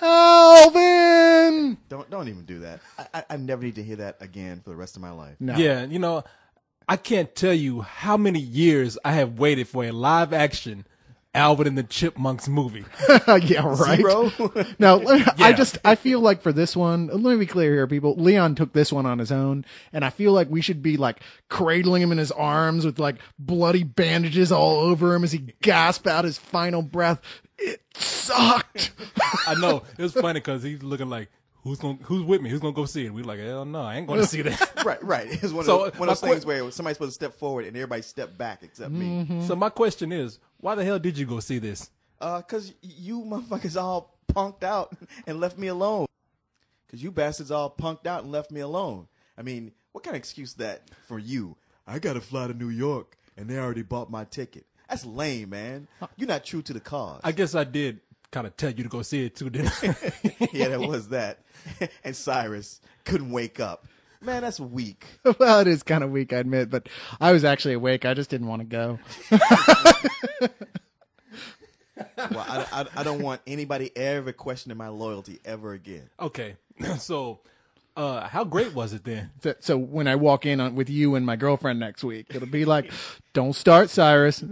Alvin! Don't even do that. I never need to hear that again for the rest of my life. No. Yeah, I can't tell you how many years I have waited for a live action Alvin and the Chipmunks movie. Yeah, right. Zero? No, Yeah. I feel like for this one, let me be clear here, people. Leon took this one on his own, and I feel like we should be like cradling him in his arms with like bloody bandages all over him as he gasped out his final breath. It sucked. I know. It was funny because he's looking like, who's with me? Who's going to go see it? We're like, hell no, I ain't going to see that. Right. It's one So, of those things where somebody's supposed to step forward and everybody step back except me. So my question is, why the hell did you go see this? Because you motherfuckers all punked out and left me alone. Because you bastards all punked out and left me alone. I mean, what kind of excuse is that for you? I got to fly to New York and they already bought my ticket. That's lame, man. You're not true to the cause. I guess I did kind of tell you to go see it too, didn't I? Yeah, that was that. And Cyrus couldn't wake up. Man, that's weak. Well, it is kind of weak, I admit, but I was actually awake. I just didn't want to go. Well, I don't want anybody ever questioning my loyalty ever again. Okay. So, how great was it then? So when I walk in with you and my girlfriend next week, it'll be like, don't start, Cyrus.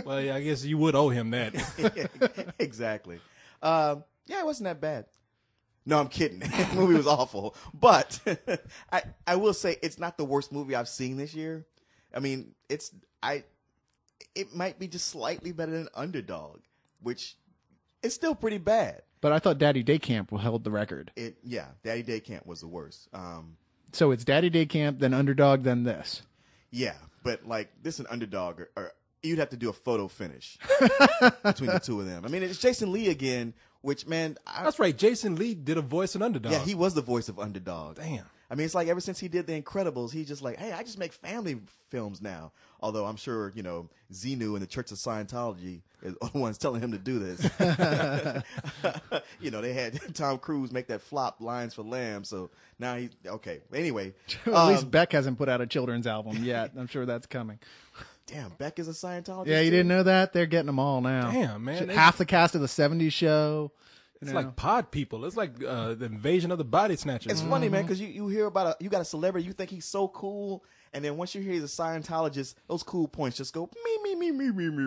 Well, yeah, I guess you would owe him that. Exactly. Yeah, it wasn't that bad. No, I'm kidding. The movie was awful. But I will say it's not the worst movie I've seen this year. I mean, it might be just slightly better than Underdog, which is still pretty bad. But I thought Daddy Day Camp held the record. Daddy Day Camp was the worst. So it's Daddy Day Camp, then Underdog, then this. Yeah, but like this and Underdog are you'd have to do a photo finish between the two of them. I mean, it's Jason Lee again, which, man... That's right. Jason Lee did a voice in Underdog. Yeah, he was the voice of Underdog. Damn. I mean, it's like ever since he did The Incredibles, he's just like, hey, I just make family films now. Although I'm sure, Xenu and the Church of Scientology is the ones telling him to do this. They had Tom Cruise make that flop, Lions for Lambs, so now he's... Okay, anyway. At least Beck hasn't put out a children's album yet. I'm sure that's coming. Damn, Beck is a Scientologist? Yeah, you didn't know that? They're getting them all now. Damn, man. Half the cast of the 70s show. It's like pod people. It's like the invasion of the body snatchers. It's funny, man, because you hear about you got a celebrity, you think he's so cool, and then once you hear he's a Scientologist, those cool points just go me.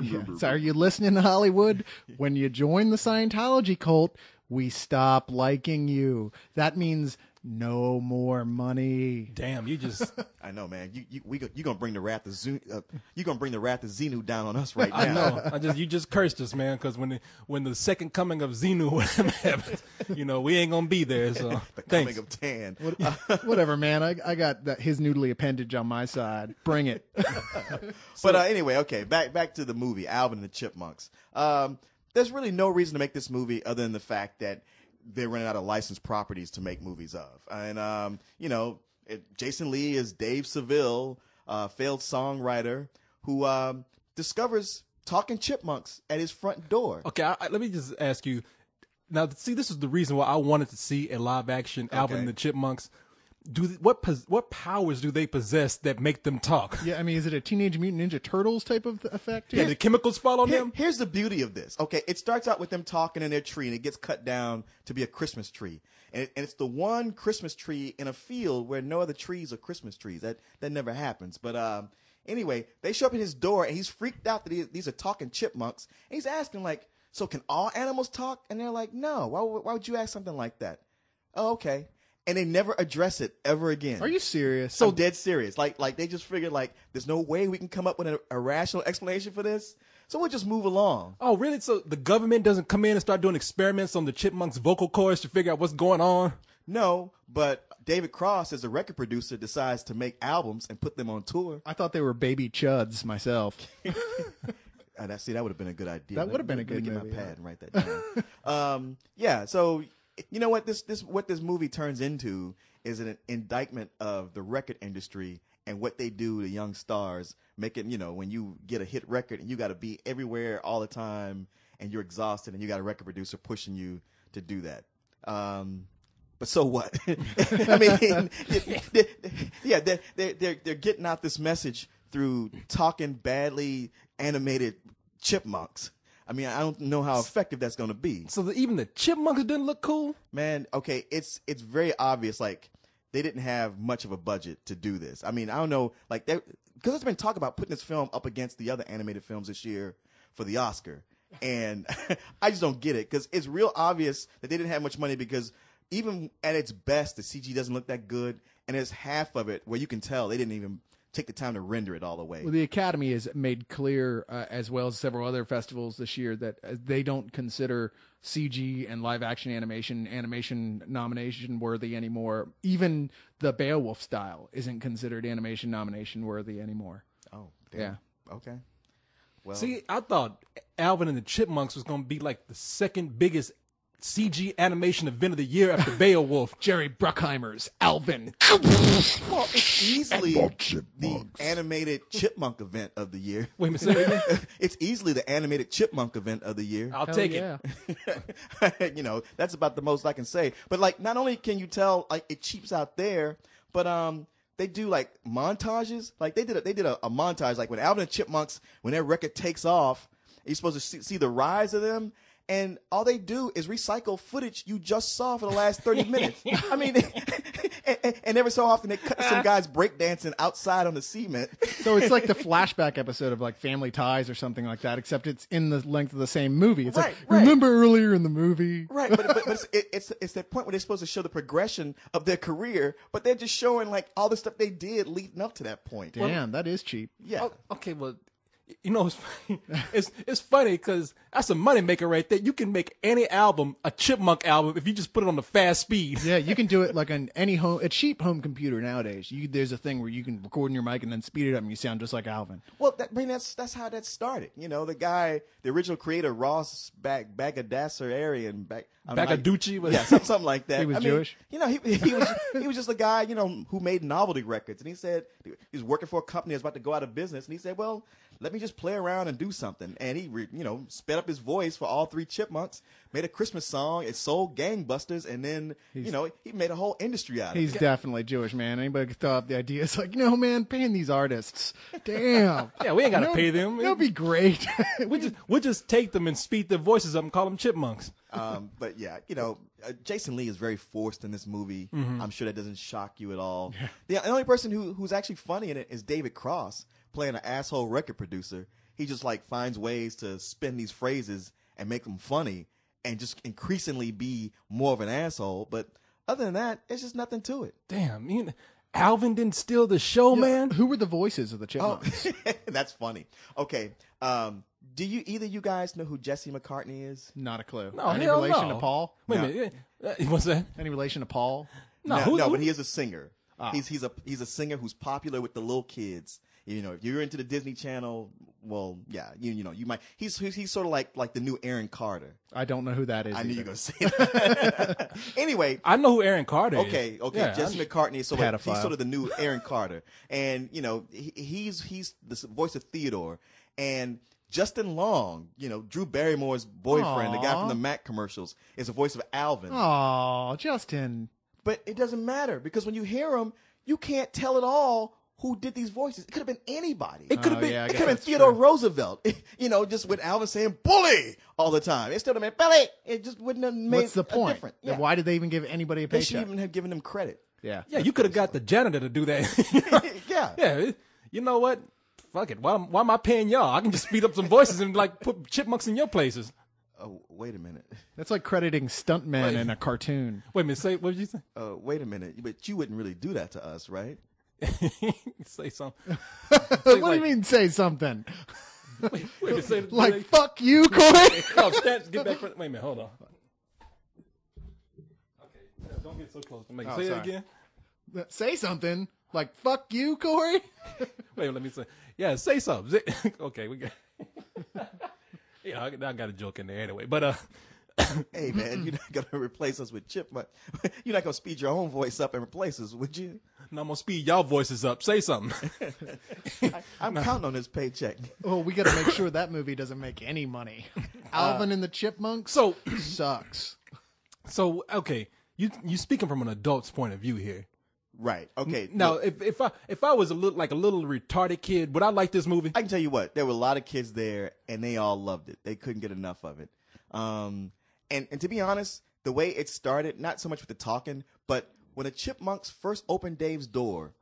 Yeah. So are you listening to Hollywood? When you join the Scientology cult, we stop liking you. That means no more money. Damn, you just... I know, man. You gonna bring the wrath of you gonna bring the wrath of Xenu down on us right now. I know. You just cursed us, man, because when the second coming of Xenu happens, we ain't gonna be there. So the thanks. coming of Tan. Whatever, man. I got his noodly appendage on my side. Bring it. But anyway, okay. Back to the movie, Alvin and the Chipmunks. There's really no reason to make this movie other than the fact that they're running out of licensed properties to make movies of. And, Jason Lee is Dave Seville, failed songwriter who discovers talking chipmunks at his front door. Okay, let me just ask you. Now, see, this is the reason why I wanted to see a live-action Alvin and the Chipmunks. What powers do they possess that make them talk? Yeah, I mean, is it a Teenage Mutant Ninja Turtles type of effect? Yeah, the chemicals fall on them? Here's the beauty of this. Okay, it starts out with them talking in their tree, and it gets cut down to be a Christmas tree. And it's the one Christmas tree in a field where no other trees are Christmas trees. That never happens. But anyway, they show up at his door, and he's freaked out that these are talking chipmunks. And he's asking, like, so can all animals talk? And they're like, no. Why would you ask something like that? Oh, okay. And they never address it ever again. Are you serious? So dead serious. Like they just figured like there's no way we can come up with a rational explanation for this. So we'll just move along. Oh, really? So the government doesn't come in and start doing experiments on the chipmunks' vocal cords to figure out what's going on? No, but David Cross, as a record producer, decides to make albums and put them on tour. I thought they were baby chuds myself. That would have been a good idea. That would have been a good get movie. my pad and write that down. Yeah. So you know what what this movie turns into is an indictment of the record industry and what they do to young stars, making, when you get a hit record and you got to be everywhere all the time and you're exhausted and you got a record producer pushing you to do that. But so what? I mean, they're getting out this message through talking badly animated chipmunks. I mean, I don't know how effective that's going to be. So even the Chipmunks didn't look cool? Man, okay, it's very obvious. Like, they didn't have much of a budget to do this. I mean, I don't know, like, because there's been talk about putting this film up against the other animated films this year for the Oscar. And I just don't get it, because it's real obvious that they didn't have much money, because even at its best, the CG doesn't look that good. And there's half of it where you can tell they didn't even take the time to render it all the way. Well, the Academy has made clear, as well as several other festivals this year, that they don't consider CG and live-action animation nomination worthy anymore. Even the Beowulf style isn't considered animation nomination worthy anymore. Oh, damn. Yeah. Okay. Well, See, I thought Alvin and the Chipmunks was going to be like the second biggest CG animation event of the year after Beowulf. Jerry Bruckheimer's Alvin. well, it's easily the animated chipmunk event of the year. Wait a minute, say that again? It's easily the animated chipmunk event of the year. I'll Hell take yeah. it. You know, that's about the most I can say. But like, not only can you tell like it cheaps out there, but they do like montages. Like they did a montage like when Alvin and Chipmunks, when their record takes off, you're supposed to see the rise of them. And all they do is recycle footage you just saw for the last 30 minutes. I mean, and every so often they cut to some guys breakdancing outside on the cement. So it's like the flashback episode of like Family Ties or something like that, except it's in the length of the same movie. It's like, Right. remember earlier in the movie? Right, but it's that point where they're supposed to show the progression of their career, but they're just showing like all the stuff they did leading up to that point. Damn, that is cheap. Yeah. Oh, okay, well, you know, it's funny because that's a moneymaker right there. You can make any album a Chipmunk album if you just put it on the fast speed. Yeah, you can do it like on a cheap home computer nowadays. There's a thing where you can record in your mic and then speed it up and you sound just like Alvin. Well, that's how that started. You know, the original creator, Ross Bagadassarian, Bagaducci was yeah, something like that. He was Jewish? You know, he was just a guy, you know, who made novelty records. And he said he was working for a company that was about to go out of business. And he said, well, let me just play around and do something. And he, sped up his voice for all three Chipmunks, made a Christmas song. It sold gangbusters. And then, he made a whole industry out of it. He's definitely Jewish, man. Anybody could throw up the idea. It's like, man, paying these artists. Damn. Yeah, we ain't got to pay them. That'd be great. We'll just take them and speed their voices up and call them Chipmunks. But yeah, Jason Lee is very forced in this movie. Mm-hmm. I'm sure that doesn't shock you at all. The only person who's actually funny in it is David Cross, playing an asshole record producer. He just like finds ways to spin these phrases and make them funny and just increasingly be more of an asshole. But other than that, it's just nothing to it. Damn, Alvin didn't steal the show, man. Who were the voices of the Chipmunks? That's funny. Okay. Do either you guys know who Jesse McCartney is? Not a clue. No, Any hell relation no. to Paul? Wait a minute. What's that? Any relation to Paul? No, But he is a singer. He's a singer who's popular with the little kids. If you're into the Disney Channel, well, yeah, you might. He's sort of like the new Aaron Carter. I don't know who that is. I knew either. you were going to say that. Anyway. I know who Aaron Carter is. Okay. Yeah, Jesse McCartney is he's Pedophile. sort of the new Aaron Carter. And, he's the voice of Theodore. And Justin Long, Drew Barrymore's boyfriend, the guy from the Mac commercials, is the voice of Alvin. Aw, Justin. But it doesn't matter because when you hear him, you can't tell at all who did these voices. It could have been anybody. It could have been. yeah, I It guess could have been that's Theodore true. Roosevelt. Just with Alvin saying "bully" all the time. Instead of "Billy," it just wouldn't have made What's the point? a difference. Yeah. Why did they even give anybody a They should paycheck? even have given him credit. Yeah. Yeah, you could have got the janitor to do that. Yeah. Yeah, you know what? Fuck it. Why am I paying y'all? I can just speed up some voices and like put Chipmunks in your places. Oh, wait a minute. That's like crediting stuntmen in a cartoon. Wait a minute. Say what did you say? Wait a minute. But you wouldn't really do that to us, right? Say something. What do you mean say something? Wait a minute. Say, Like, fuck you, Corey? Oh, get back. Wait a minute. Hold on. Okay, don't get so close to me. Say sorry. it again. Say something. Like, fuck you, Corey? Wait, let me say. Yeah, say something. Okay, we got. Yeah, I got a joke in there anyway. But Hey, man, you're not going to replace us with Chipmunk. You're not going to speed your own voice up and replace us, would you? no, I'm gonna speed y'all voices up. Say something. I'm counting on this paycheck. Well, we got to make sure that movie doesn't make any money. Alvin and the Chipmunks So sucks. okay, you speaking from an adult's point of view here. Right. Okay. Now, look, if I was a little retarded kid, would I like this movie? I can tell you what, there were a lot of kids there, and they all loved it. They couldn't get enough of it. And to be honest, the way it started, not so much with the talking, but when the Chipmunks first opened Dave's door,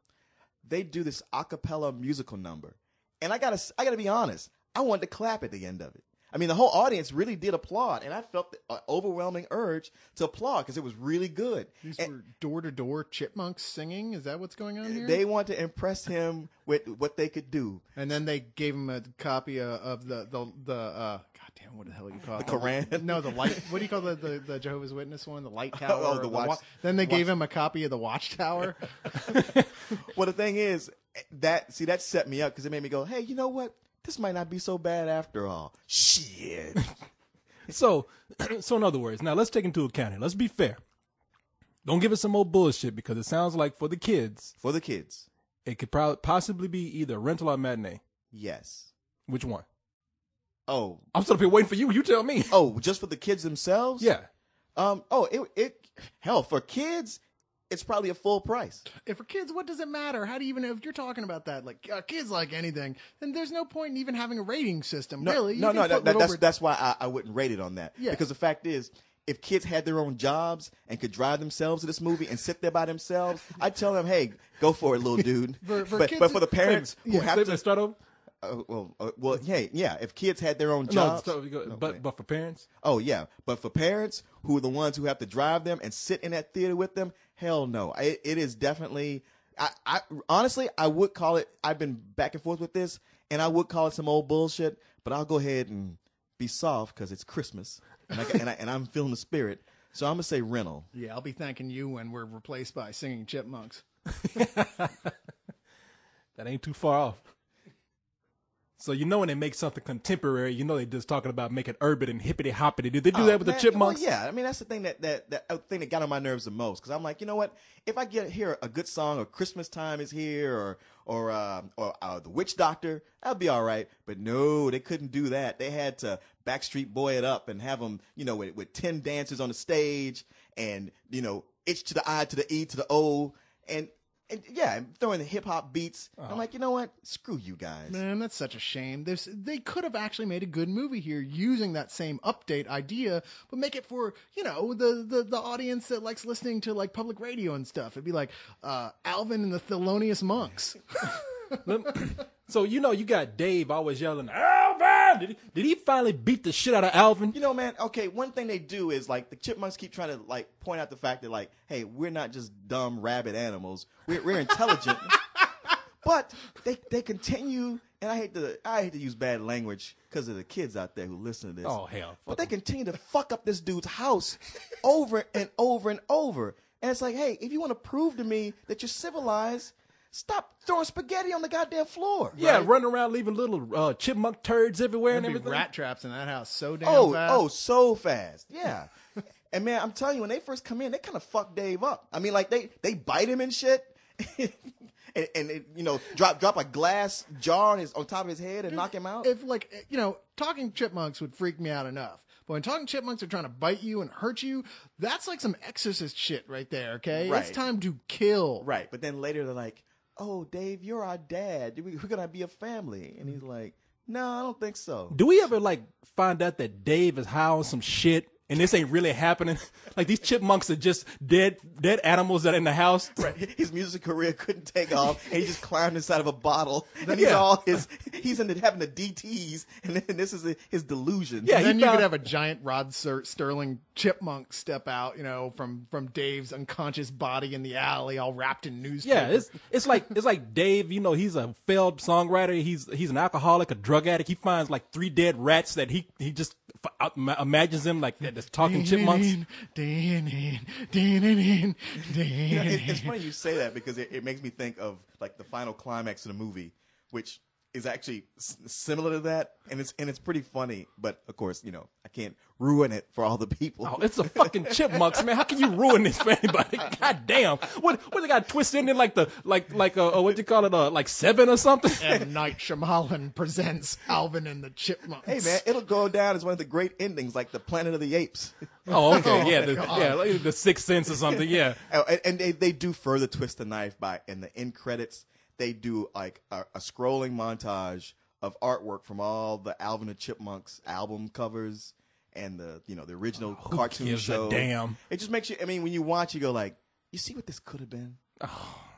they do this a cappella musical number, and I gotta be honest, I wanted to clap at the end of it. I mean, the whole audience really did applaud, and I felt the overwhelming urge to applaud because it was really good. These were door-to-door chipmunks singing? Is that what's going on here? They wanted to impress him with what they could do. And then they gave him a copy of the God damn, what the hell do you call it? The Quran? No, the light. What do you call the Jehovah's Witness one? The light tower. Oh, the watch. Then they gave him a copy of the watchtower. Well, the thing is, that set me up because it made me go, hey, you know what? This might not be so bad after all. Shit. So in other words, now let's take into account here. Let's be fair. Don't give us some old bullshit because it sounds like for the kids, it could possibly be either rental or matinee. Yes. Which one? Oh, I'm still up here waiting for you. You tell me. Oh, just for the kids themselves? Yeah. Hell, for kids, it's probably a full price. If for kids, what does it matter? How do you even know if you're talking about that? Like kids like anything, then there's no point in even having a rating system. Really? That's why I wouldn't rate it on that. Yeah. Because the fact is, if kids had their own jobs and could drive themselves to this movie and sit there by themselves, I'd tell them, hey, go for it, little dude. For but kids, for the parents who have to start over. Hey, yeah. If kids had their own jobs, but for parents, oh yeah. But for parents who are the ones who have to drive them and sit in that theater with them, hell no. It is definitely. I honestly, I would call it. I've been back and forth with this, and I would call it some old bullshit. But I'll go ahead and be soft because it's Christmas, and I'm feeling the spirit. So I'm gonna say rental. Yeah, I'll be thanking you when we're replaced by singing chipmunks. That ain't too far off. So when they make something contemporary, they just talking about making urban and hippity hoppity. Did they do that with the Chipmunks? Well, yeah, I mean that's the thing that thing that got on my nerves the most because I'm like, you know what? If I hear a good song or Christmas Time is Here or the Witch Doctor, that'd be all right. But no, they couldn't do that. They had to Backstreet Boy it up and have them, with 10 dancers on the stage and H to the I to the E to the O and yeah, throwing the hip hop beats. I'm like, you know what? Screw you guys. Man, that's such a shame. They could have actually made a good movie here using that same update idea, but make it for, the audience that likes listening to like public radio and stuff. It'd be like Alvin and the Thelonious Monks. So you got Dave always yelling, Alvin! Did he finally beat the shit out of Alvin? Man, okay, one thing they do is like the Chipmunks keep trying to like point out the fact that like, hey, we're not just dumb rabid animals. We're intelligent. But they continue, and I hate to use bad language because of the kids out there who listen to this. Oh hell! But they continue to fuck up this dude's house over and over and over. And it's like, hey, if you want to prove to me that you're civilized, stop throwing spaghetti on the goddamn floor. Yeah, right? running around leaving little chipmunk turds everywhere and everything. Rat traps in that house so damn fast. Oh, so fast. Yeah. And man, I'm telling you, when they first come in, they kind of fuck Dave up. I mean, like they bite him and shit. and drop a glass jar on top of his head and knock him out. If talking chipmunks would freak me out enough. But when talking chipmunks are trying to bite you and hurt you, that's like some Exorcist shit right there, okay? Right. It's time to kill. Right. But then later they're like, oh, Dave, you're our dad. We're going to be a family. And he's like, no, I don't think so. Do we ever find out that Dave is high on some shit and this ain't really happening? Like these chipmunks are just dead animals that are in the house. Right. His music career couldn't take off, and he just climbed inside of a bottle. And he's into having the DTs, and then this is his delusion. Yeah, and then you could have a giant Rod Sterling chipmunk step out, from Dave's unconscious body in the alley, all wrapped in newspaper. Yeah, it's like Dave. He's a failed songwriter. He's an alcoholic, a drug addict. He finds like 3 dead rats that he just imagines them like they're just talking chipmunks. It's funny you say that because it makes me think of like the final climax of the movie, which is actually similar to that, and it's pretty funny. But of course, I can't ruin it for all the people. Oh, it's a fucking Chipmunks, man. How can you ruin this for anybody? God damn. What they got twisted in like what you call it, like 7 or something? M. Night Shyamalan presents Alvin and the Chipmunks. Hey man, it'll go down as one of the great endings, like the Planet of the Apes. Oh, okay, yeah, like the Sixth Sense or something, yeah. And they do further twist the knife by in the end credits. They do like a scrolling montage of artwork from all the Alvin and Chipmunks album covers and the original cartoon show. Damn. It just makes you. I mean, when you watch, you go like, you see what this could have been. Oh.